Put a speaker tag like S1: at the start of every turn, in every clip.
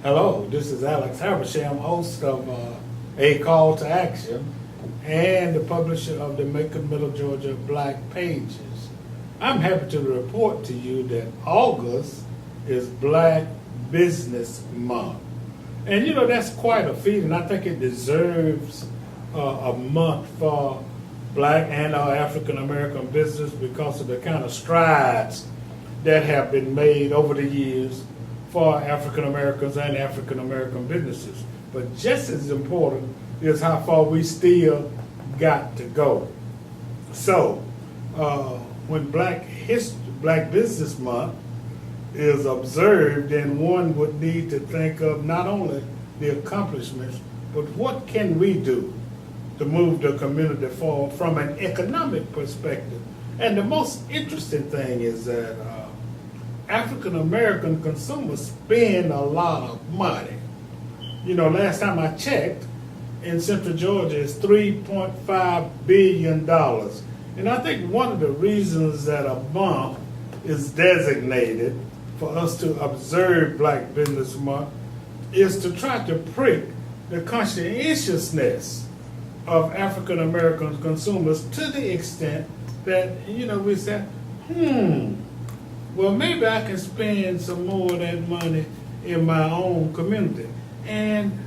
S1: Hello, this is Alex HABERSHAM, host of A Call to Action and the publisher of the Macon, Middle Georgia Black Pages. I'm happy to report to you that August is Black Business Month. And you know, that's quite a feat, and I think it deserves a month for Black and our African American business because of the kind of strides that have been made over the years for African Americans and African American businesses. But just as important is how far we still got to go. So, when Black Business Month is observed, then one would need to think of not only the accomplishments, but what can we do to move the community forward from an economic perspective. And the most interesting thing is that African American consumers spend a lot of money. You know, last time I checked, in Central Georgia it's $3.5 billion. And I think one of the reasons that a month is designated for us to observe Black Business Month is to try to prick the conscientiousness of African American consumers to the extent that, you know, we say, well, maybe I can spend some more of that money in my own community. And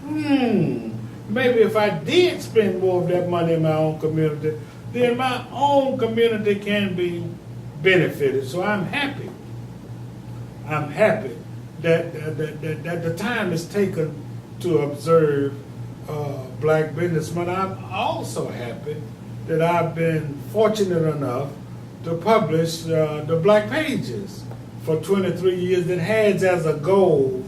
S1: maybe if I did spend more of that money in my own community, then my own community can be benefited. So I'm happy that the time is taken to observe Black Business Month. I'm also happy that I've been fortunate enough to publish the Black Pages for 23 years that has as a goal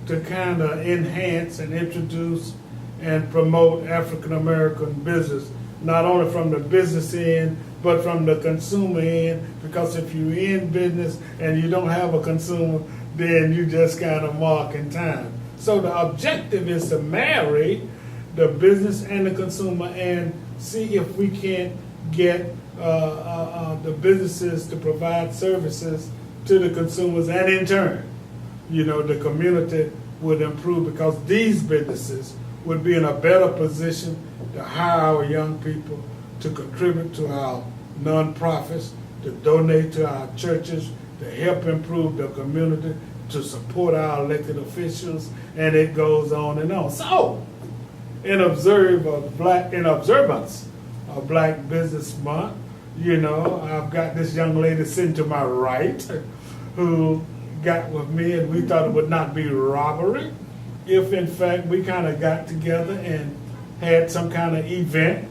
S1: to kind of enhance and introduce and promote African American business, not only from the business end, but from the consumer end, because if you're in business and you don't have a consumer, then you just kind of marking time. So the objective is to marry the business and the consumer and see if we can't get the businesses to provide services to the consumers, and in turn, you know, the community would improve because these businesses would be in a better position to hire our young people, to contribute to our nonprofits, to donate to our churches, to help improve the community, to support our elected officials, and it goes on and on. So, in observance of Black Business Month, you know, I've got this young lady sitting to my right who got with me, and we thought it would not be robbery if in fact we kind of got together and had some kind of event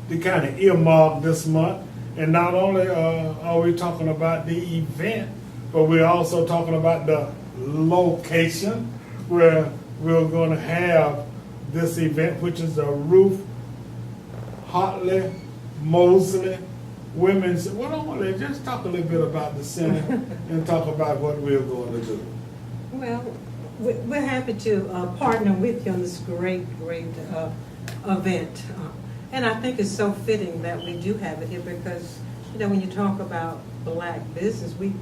S1: to kind of earmark this month. And not only are we talking about the event, but we're also talking about the location where we're going to have this event, which is the Ruth Hartley Mosley Women's. Well, I want to just talk a little bit about the center and talk about what we're going to do.
S2: Well, we're happy to partner with you on this great event. And I think it's so fitting that we do have it here because, you know, when you talk about Black business, we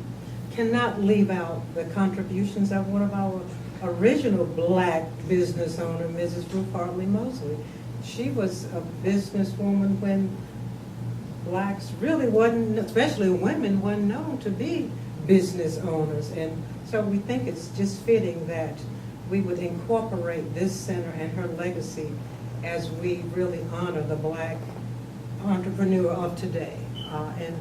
S2: cannot leave out the contributions of one of our original Black business owner, Mrs. Ruth Hartley Mosley. She was a businesswoman when Blacks really wasn't, especially women, wasn't known to be business owners. And so we think it's just fitting that we would incorporate this center and her legacy as we really honor the Black entrepreneur of today. And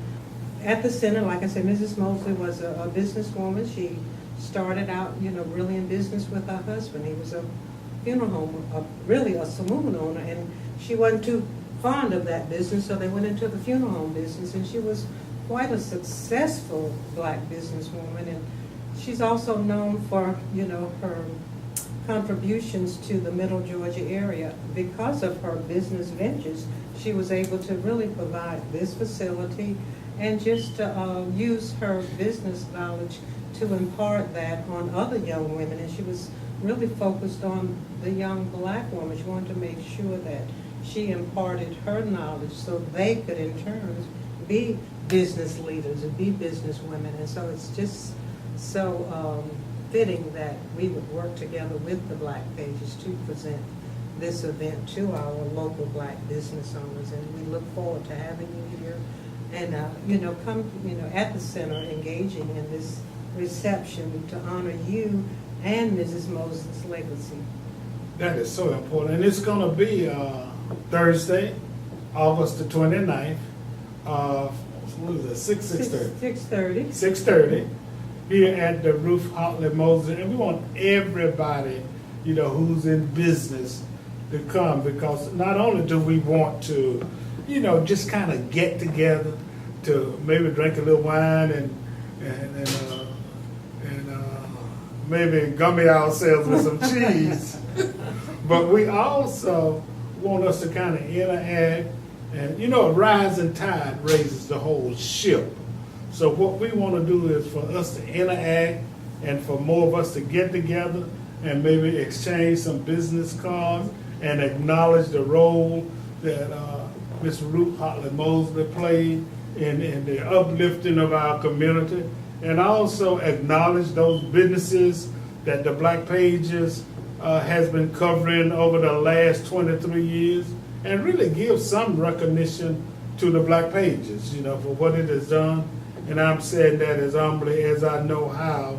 S2: at the center, like I said, Mrs. Mosley was a businesswoman. She started out, you know, really in business with her husband. He was a funeral home, really a saloon owner, and she wasn't too fond of that business, so they went into the funeral home business, and she was quite a successful Black businesswoman. And she's also known for, you know, her contributions to the Middle Georgia area. Because of her business ventures, she was able to really provide this facility and just use her business knowledge to impart that on other young women. And she was really focused on the young Black woman. She wanted to make sure that she imparted her knowledge so they could in turn be business leaders and be business women. And so it's just so fitting that we would work together with the Black Pages to present this event to our local Black business owners, and we look forward to having you here and come at the center engaging in this reception to honor you and Mrs. Mosley's legacy.
S1: That is so important, and it's going to be Thursday, August the 29th. What is it? 6:30. 6:30 here at the Ruth Hartley Mosley, and we want everybody, who's in business to come, because not only do we want to, just kind of get together to maybe drink a little wine and maybe gummy ourselves with some cheese, but we also want us to kind of interact, and a rising tide raises the whole ship. So what we want to do is for us to interact and for more of us to get together and maybe exchange some business cards and acknowledge the role that Miss Ruth Hartley Mosley played in the uplifting of our community, and also acknowledge those businesses that the Black Pages has been covering over the last 23 years, and really give some recognition to the Black Pages, for what it has done. And I'm saying that as humbly as I know how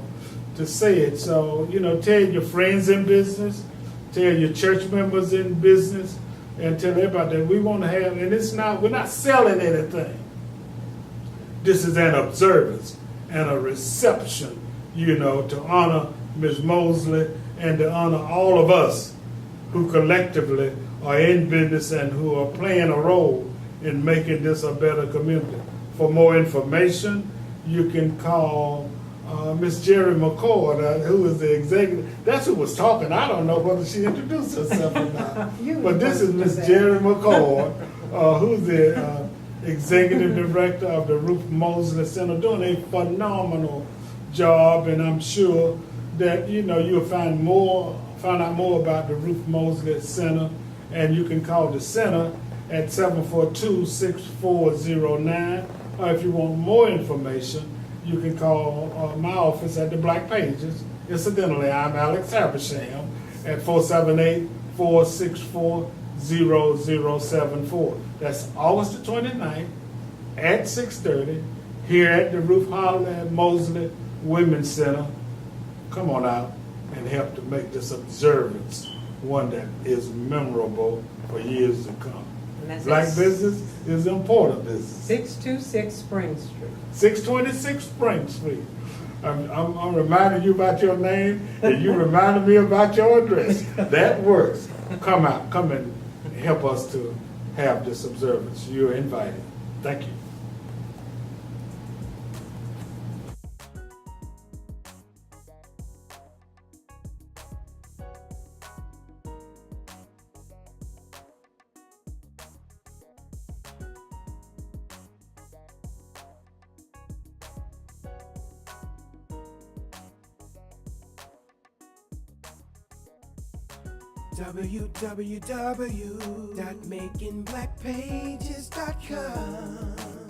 S1: to say it. So, tell your friends in business, tell your church members in business, and tell everybody that we want to have, and we're not selling anything. This is an observance and a reception, to honor Ms. Mosley and to honor all of us who collectively are in business and who are playing a role in making this a better community. For more information, you can call Miss Gerri McCord, who is the executive. That's who was talking. I don't know whether she introduced herself or not. But this is Miss Gerri McCord, who's the executive director of the Ruth Mosley Center, doing a phenomenal job. And I'm sure that you'll find out more about the Ruth Mosley Center, and you can call the center at 742-6409. Or if you want more information, you can call my office at the Black Pages. Incidentally, I'm Alex Habersham at 478-464-0074. That's August the 29th at 6:30 here at the Ruth Hartley Mosley Women's Center. Come on out and help to make this observance one that is memorable for years to come. Black business is important business.
S2: 626 Spring Street.
S1: 626 Spring Street. I'm reminding you about your name, and you reminded me about your address. That works. Come out. Come and help us to have this observance. You're invited. Thank you.
S3: www.makingblackpages.com